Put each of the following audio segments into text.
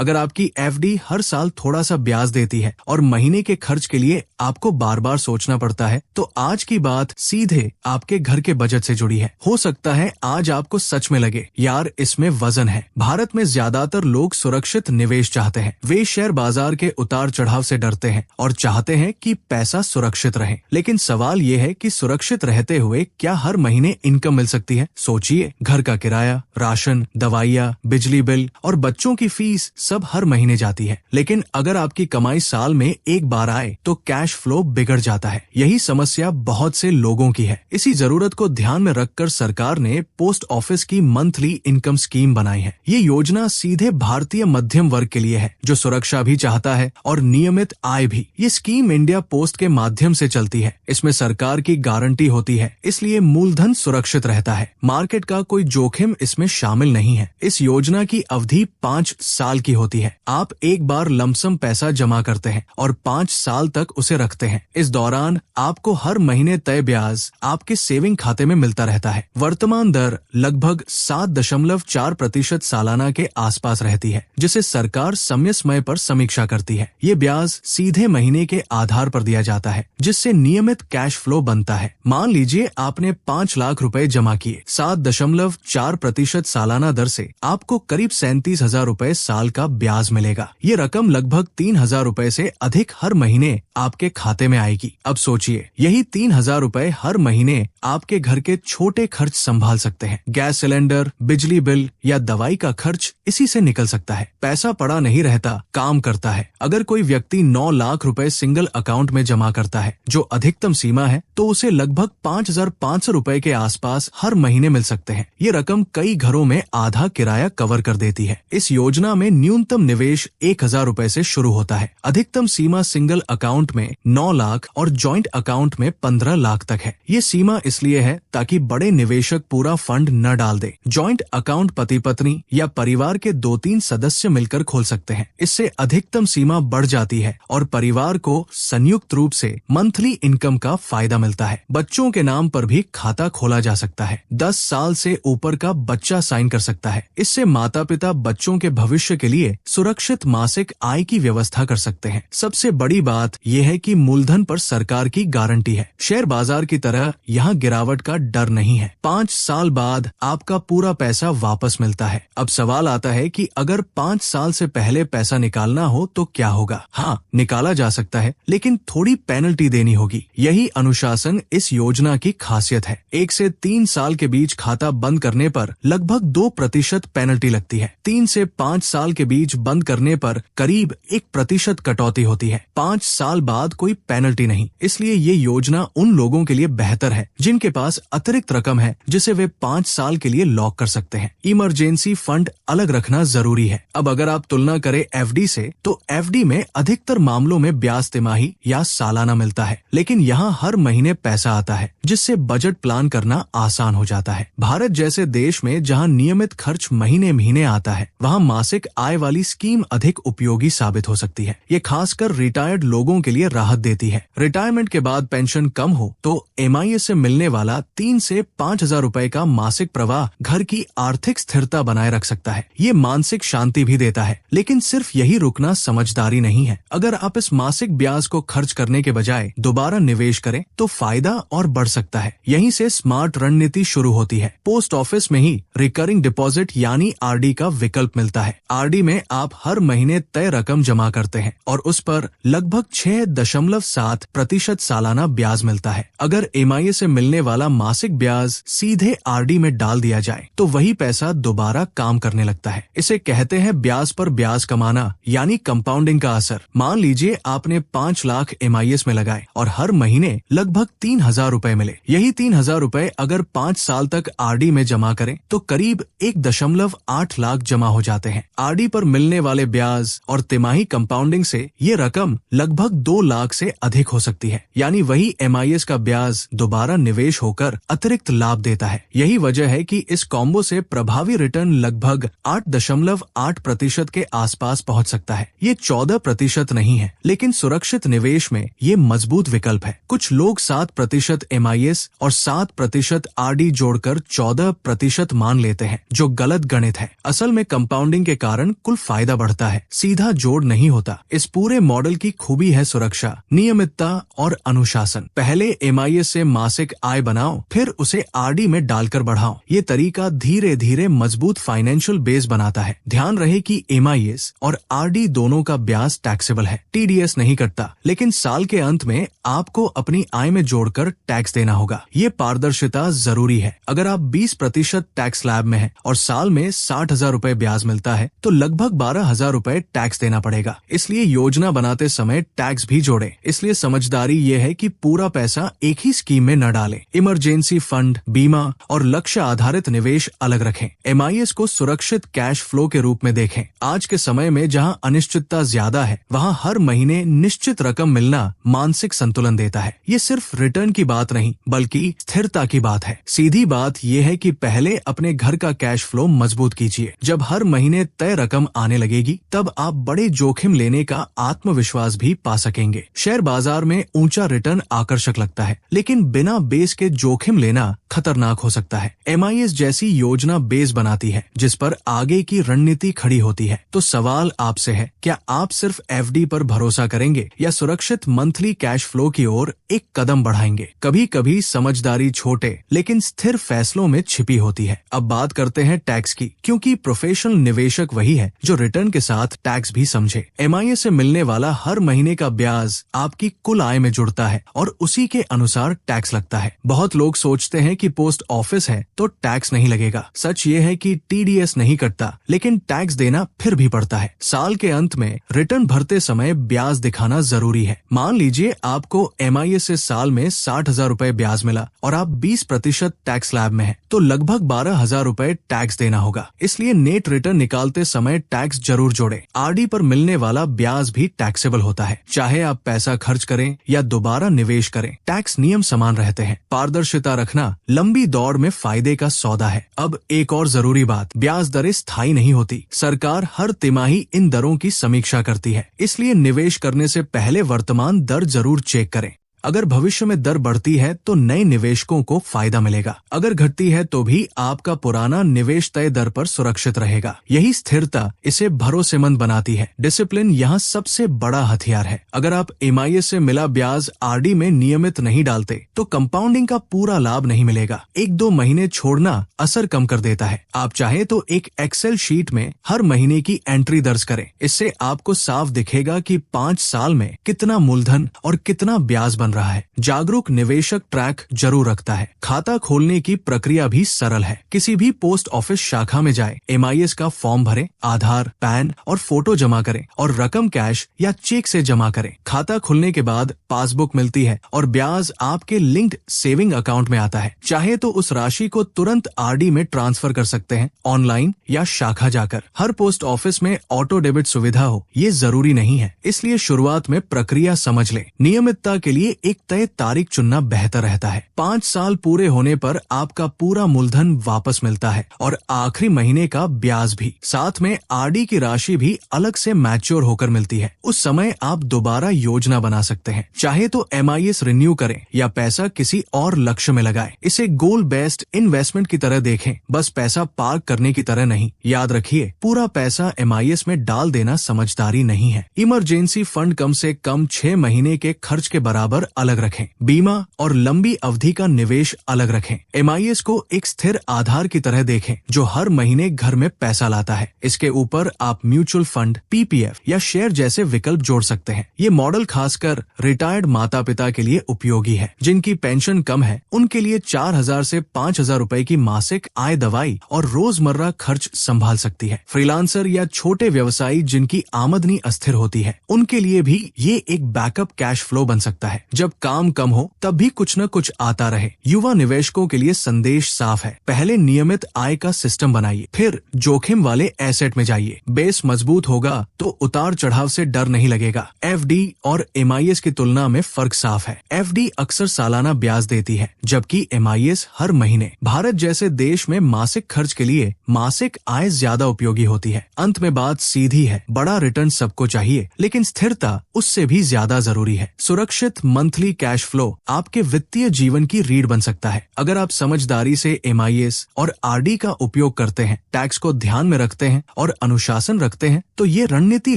अगर आपकी एफडी हर साल थोड़ा सा ब्याज देती है और महीने के खर्च के लिए आपको बार बार सोचना पड़ता है, तो आज की बात सीधे आपके घर के बजट से जुड़ी है। हो सकता है आज आपको सच में लगे, यार इसमें वजन है। भारत में ज्यादातर लोग सुरक्षित निवेश चाहते हैं। वे शेयर बाजार के उतार चढ़ाव से डरते हैं और चाहते हैं कि पैसा सुरक्षित रहे। लेकिन सवाल ये है कि सुरक्षित रहते हुए क्या हर महीने इनकम मिल सकती है? सोचिए, घर का किराया, राशन, दवाइयाँ, बिजली बिल और बच्चों की फीस सब हर महीने जाती है। लेकिन अगर आपकी कमाई साल में एक बार आए तो कैश फ्लो बिगड़ जाता है। यही समस्या बहुत से लोगों की है। इसी जरूरत को ध्यान में रखकर सरकार ने पोस्ट ऑफिस की मंथली इनकम स्कीम बनाई है। ये योजना सीधे भारतीय मध्यम वर्ग के लिए है, जो सुरक्षा भी चाहता है और नियमित आय भी। ये स्कीम इंडिया पोस्ट के माध्यम से चलती है। इसमें सरकार की गारंटी होती है, इसलिए मूलधन सुरक्षित रहता है। मार्केट का कोई जोखिम इसमें शामिल नहीं है। इस योजना की अवधि 5 साल की होती है। आप एक बार लमसम पैसा जमा करते हैं और 5 साल तक उसे रखते हैं। इस दौरान आपको हर महीने तय ब्याज आपके सेविंग खाते में मिलता रहता है। वर्तमान दर लगभग 7.4% सालाना के आसपास रहती है, जिसे सरकार समय समय पर समीक्षा करती है। ये ब्याज सीधे महीने के आधार पर दिया जाता है, जिससे नियमित कैश फ्लो बनता है। मान लीजिए आपने 5 लाख रुपए जमा किए। 7.4% सालाना दर से आपको करीब 37,000 रुपए साल का ब्याज मिलेगा। ये रकम लगभग 3,000 रुपए से अधिक हर महीने आपके खाते में आएगी। अब सोचिए, यही 3,000 रुपए हर महीने आपके घर के छोटे खर्च संभाल सकते हैं। गैस सिलेंडर, बिजली बिल या दवाई का खर्च इसी से निकल सकता है। पैसा पड़ा नहीं रहता, काम करता है। अगर कोई व्यक्ति 9 लाख रुपए सिंगल अकाउंट में जमा करता है, जो अधिकतम सीमा है, तो उसे लगभग 5,500 रुपए के आसपास हर महीने मिल सकते हैं। ये रकम कई घरों में आधा किराया कवर कर देती है। इस योजना में न्यूनतम निवेश 1,000 रुपए से शुरू होता है। अधिकतम सीमा सिंगल अकाउंट में 9 लाख और जॉइंट अकाउंट में 15 लाख तक है। ये सीमा इसलिए है ताकि बड़े निवेशक पूरा फंड न डाल दे। जॉइंट अकाउंट पति पत्नी या परिवार के 2-3 सदस्य मिलकर खोल सकते हैं। इससे अधिकतम सीमा बढ़ जाती है और परिवार को संयुक्त रूप से मंथली इनकम का फायदा मिलता है। बच्चों के नाम पर भी खाता खोला जा सकता है। 10 साल से ऊपर का बच्चा साइन कर सकता है। इससे माता पिता बच्चों के भविष्य के लिए सुरक्षित मासिक आय की व्यवस्था कर सकते हैं। सबसे बड़ी बात यह है कि मूलधन पर सरकार की गारंटी है। शेयर बाजार की तरह यहाँ गिरावट का डर नहीं है। 5 साल बाद आपका पूरा पैसा वापस मिलता है। अब सवाल आता है कि अगर 5 साल से पहले पैसा निकालना हो तो क्या होगा? हाँ, निकाला जा सकता है, लेकिन थोड़ी पेनल्टी देनी होगी। यही अनुशासन इस योजना की खासियत है। 1 से 3 साल के बीच खाता बंद करने पर लगभग 2% पेनल्टी लगती है। 3 से 5 साल के बीच बंद करने पर करीब 1% कटौती होती है। 5 साल बाद कोई पेनल्टी नहीं। इसलिए ये योजना उन लोगों के लिए बेहतर है जिनके पास अतिरिक्त रकम है, जिसे वे 5 साल के लिए लॉक कर सकते हैं। इमरजेंसी फंड अलग रखना जरूरी है। अब अगर आप तुलना करें एफडी से, तो एफडी में अधिकतर मामलों में ब्याज तिमाही या सालाना मिलता है, लेकिन यहाँ हर महीने पैसा आता है, जिससे बजट प्लान करना आसान हो जाता है। भारत जैसे देश में जहाँ नियमित खर्च महीने महीने आता है, वहाँ मासिक आय वाली स्कीम अधिक उपयोगी साबित हो सकती है। ये खासकर रिटायर्ड लोगों के लिए राहत देती है। रिटायरमेंट के बाद पेंशन कम हो तो एमआईएस से मिलने वाला 3 से 5,000 रुपए का मासिक प्रवाह घर की आर्थिक स्थिरता बनाए रख सकता है। ये मानसिक शांति भी देता है। लेकिन सिर्फ यही रुकना समझदारी नहीं है। अगर आप इस मासिक ब्याज को खर्च करने के बजाय दोबारा निवेश करें तो फायदा और बढ़ सकता है। यहीं से स्मार्ट रणनीति शुरू होती है। पोस्ट ऑफिस में ही रिकरिंग डिपॉजिट यानी आरडी का विकल्प मिलता है। आरडी में आप हर महीने तय रकम जमा करते हैं और उस पर लगभग 6.7% सालाना ब्याज मिलता है। अगर एमआईए से मिलने वाला मासिक ब्याज सीधे आरडी में डाल दिया जाए तो वही पैसा दोबारा काम करने लगता है। इसे कहते हैं ब्याज पर ब्याज कमाना यानी कंपाउंडिंग का असर। मान लीजिए आपने 5 लाख एमआईएस में लगाए और हर महीने लगभग 3,000 रुपए मिले। यही 3,000 रुपए अगर 5 साल तक आरडी में जमा करें तो करीब 1.8 लाख जमा हो जाते हैं। आरडी पर मिलने वाले ब्याज और तिमाही कंपाउंडिंग से ये रकम लगभग 2 लाख से अधिक हो सकती है। यानी वही एमआईएस का ब्याज दोबारा निवेश होकर अतिरिक्त लाभ देता है। यही वजह है कि इस कॉम्बो से प्रभावी रिटर्न लगभग 8.8% के आसपास पहुंच सकता है। ये 14% नहीं है, लेकिन सुरक्षित निवेश में ये मजबूत विकल्प है। कुछ लोग 7% एमआईएस और 7% आरडी जोड़कर 14% मान लेते हैं, जो गलत गणित है। असल में कंपाउंडिंग के कारण कुल बिल्कुल फायदा बढ़ता है, सीधा जोड़ नहीं होता। इस पूरे मॉडल की खूबी है सुरक्षा, नियमितता और अनुशासन। पहले MIS से मासिक आय बनाओ, फिर उसे RD में डालकर बढ़ाओ। ये तरीका धीरे धीरे मजबूत फाइनेंशियल बेस बनाता है। ध्यान रहे कि MIS और RD दोनों का ब्याज टैक्सेबल है, TDS नहीं कटता, लेकिन साल के अंत में आपको अपनी आय में जोड़कर टैक्स देना होगा। ये पारदर्शिता जरूरी है। अगर आप 20% टैक्स स्लैब में हैं और साल में 60,000 रुपए ब्याज मिलता है तो लगभग 12,000 रुपए टैक्स देना पड़ेगा। इसलिए योजना बनाते समय टैक्स भी जोड़े। इसलिए समझदारी ये है कि पूरा पैसा एक ही स्कीम में न डालें। इमरजेंसी फंड, बीमा और लक्ष्य आधारित निवेश अलग रखें। MIS को सुरक्षित कैश फ्लो के रूप में देखें। आज के समय में जहां अनिश्चितता ज्यादा है, वहां हर महीने निश्चित रकम मिलना मानसिक संतुलन देता है। ये सिर्फ रिटर्न की बात नहीं बल्कि स्थिरता की बात है। सीधी बात यह है कि पहले अपने घर का कैश फ्लो मजबूत कीजिए। जब हर महीने तय रकम आने लगेगी तब आप बड़े जोखिम लेने का आत्मविश्वास भी पा सकेंगे। शेयर बाजार में ऊंचा रिटर्न आकर्षक लगता है, लेकिन बिना बेस के जोखिम लेना खतरनाक हो सकता है। MIS जैसी योजना बेस बनाती है जिस पर आगे की रणनीति खड़ी होती है। तो सवाल आपसे है, क्या आप सिर्फ FD पर भरोसा करेंगे या सुरक्षित मंथली कैश फ्लो की ओर एक कदम बढ़ाएंगे? कभी कभी समझदारी छोटे लेकिन स्थिर फैसलों में छिपी होती है। अब बात करते हैं टैक्स की, क्योंकि प्रोफेशनल निवेशक वही है जो रिटर्न के साथ टैक्स भी समझे। MIS से मिलने वाला हर महीने का ब्याज आपकी कुल आय में जुड़ता है और उसी के अनुसार टैक्स लगता है। बहुत लोग सोचते हैं कि पोस्ट ऑफिस है तो टैक्स नहीं लगेगा। सच ये है कि TDS नहीं कटता, लेकिन टैक्स देना फिर भी पड़ता है। साल के अंत में रिटर्न भरते समय ब्याज दिखाना जरूरी है। मान लीजिए आपको MIS से साल में 60,000 रुपए ब्याज मिला और आप 20% टैक्स स्लैब में हैं, तो लगभग 12,000 रुपए टैक्स देना होगा। इसलिए नेट रिटर्न निकालते समय टैक्स जरूर जोड़े। RD पर मिलने वाला ब्याज भी टैक्सेबल होता है। चाहे आप पैसा खर्च करें या दोबारा निवेश करें, टैक्स नियम समान रहते हैं। पारदर्शिता रखना लंबी दौड़ में फायदे का सौदा है। अब एक और जरूरी बात, ब्याज दरें स्थायी नहीं होती। सरकार हर तिमाही इन दरों की समीक्षा करती है, इसलिए निवेश करने से पहले वर्तमान दर जरूर चेक करें। अगर भविष्य में दर बढ़ती है तो नए निवेशकों को फायदा मिलेगा, अगर घटती है तो भी आपका पुराना निवेश तय दर पर सुरक्षित रहेगा। यही स्थिरता इसे भरोसेमंद बनाती है। डिसिप्लिन यहाँ सबसे बड़ा हथियार है। अगर आप MIS से मिला ब्याज RD में नियमित नहीं डालते तो कंपाउंडिंग का पूरा लाभ नहीं मिलेगा। 1-2 महीने छोड़ना असर कम कर देता है। आप चाहे तो एक एक्सेल शीट में हर महीने की एंट्री दर्ज करें। इससे आपको साफ दिखेगा कि 5 साल में कितना मूलधन और कितना ब्याज बन रहा है। जागरूक निवेशक ट्रैक जरूर रखता है। खाता खोलने की प्रक्रिया भी सरल है। किसी भी पोस्ट ऑफिस शाखा में जाए, MIS का फॉर्म भरें, आधार, पैन और फोटो जमा करें और रकम कैश या चेक से जमा करें। खाता खुलने के बाद पासबुक मिलती है और ब्याज आपके लिंक्ड सेविंग अकाउंट में आता है। चाहे तो उस राशि को तुरंत RD में ट्रांसफर कर सकते हैं, ऑनलाइन या शाखा जाकर। हर पोस्ट ऑफिस में ऑटो डेबिट सुविधा हो ये जरूरी नहीं है, इसलिए शुरुआत में प्रक्रिया समझ लें। नियमितता के लिए एक तय तारीख चुनना बेहतर रहता है। 5 साल पूरे होने पर आपका पूरा मूलधन वापस मिलता है और आखिरी महीने का ब्याज भी। साथ में RD की राशि भी अलग से मैच्योर होकर मिलती है। उस समय आप दोबारा योजना बना सकते हैं। चाहे तो MIS रिन्यू करें या पैसा किसी और लक्ष्य में लगाएं। इसे गोल बेस्ड इन्वेस्टमेंट की तरह देखें, बस पैसा पार्क करने की तरह नहीं। याद रखिए, पूरा पैसा MIS में डाल देना समझदारी नहीं है। इमरजेंसी फंड कम से कम 6 महीने के खर्च के बराबर अलग रखें। बीमा और लंबी अवधि का निवेश अलग रखें। MIS को एक स्थिर आधार की तरह देखें जो हर महीने घर में पैसा लाता है। इसके ऊपर आप म्यूचुअल फंड, PPF या शेयर जैसे विकल्प जोड़ सकते हैं। ये मॉडल खासकर रिटायर्ड माता पिता के लिए उपयोगी है। जिनकी पेंशन कम है उनके लिए 4,000 से 5,000 रुपए की मासिक आय दवाई और रोजमर्रा खर्च संभाल सकती है। फ्रीलांसर या छोटे व्यवसायी जिनकी आमदनी अस्थिर होती है उनके लिए भी ये एक बैकअप कैश फ्लो बन सकता है। जब काम कम हो तब भी कुछ न कुछ आता रहे। युवा निवेशकों के लिए संदेश साफ है, पहले नियमित आय का सिस्टम बनाइए, फिर जोखिम वाले एसेट में जाइए। बेस मजबूत होगा तो उतार चढ़ाव से डर नहीं लगेगा। FD और MIS की तुलना में फर्क साफ है। FD अक्सर सालाना ब्याज देती है जबकि MIS हर महीने। भारत जैसे देश में मासिक खर्च के लिए मासिक आय ज्यादा उपयोगी होती है। अंत में बात सीधी है, बड़ा रिटर्न सबको चाहिए लेकिन स्थिरता उससे भी ज्यादा जरूरी है। सुरक्षित मंथली मंथली कैश फ्लो आपके वित्तीय जीवन की रीढ़ बन सकता है। अगर आप समझदारी से MIS और RD का उपयोग करते हैं, टैक्स को ध्यान में रखते हैं और अनुशासन रखते हैं, तो ये रणनीति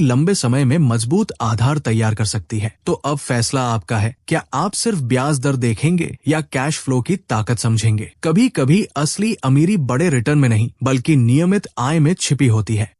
लंबे समय में मजबूत आधार तैयार कर सकती है। तो अब फैसला आपका है, क्या आप सिर्फ ब्याज दर देखेंगे या कैश फ्लो की ताकत समझेंगे? कभी कभी असली अमीरी बड़े रिटर्न में नहीं बल्कि नियमित आय में छिपी होती है।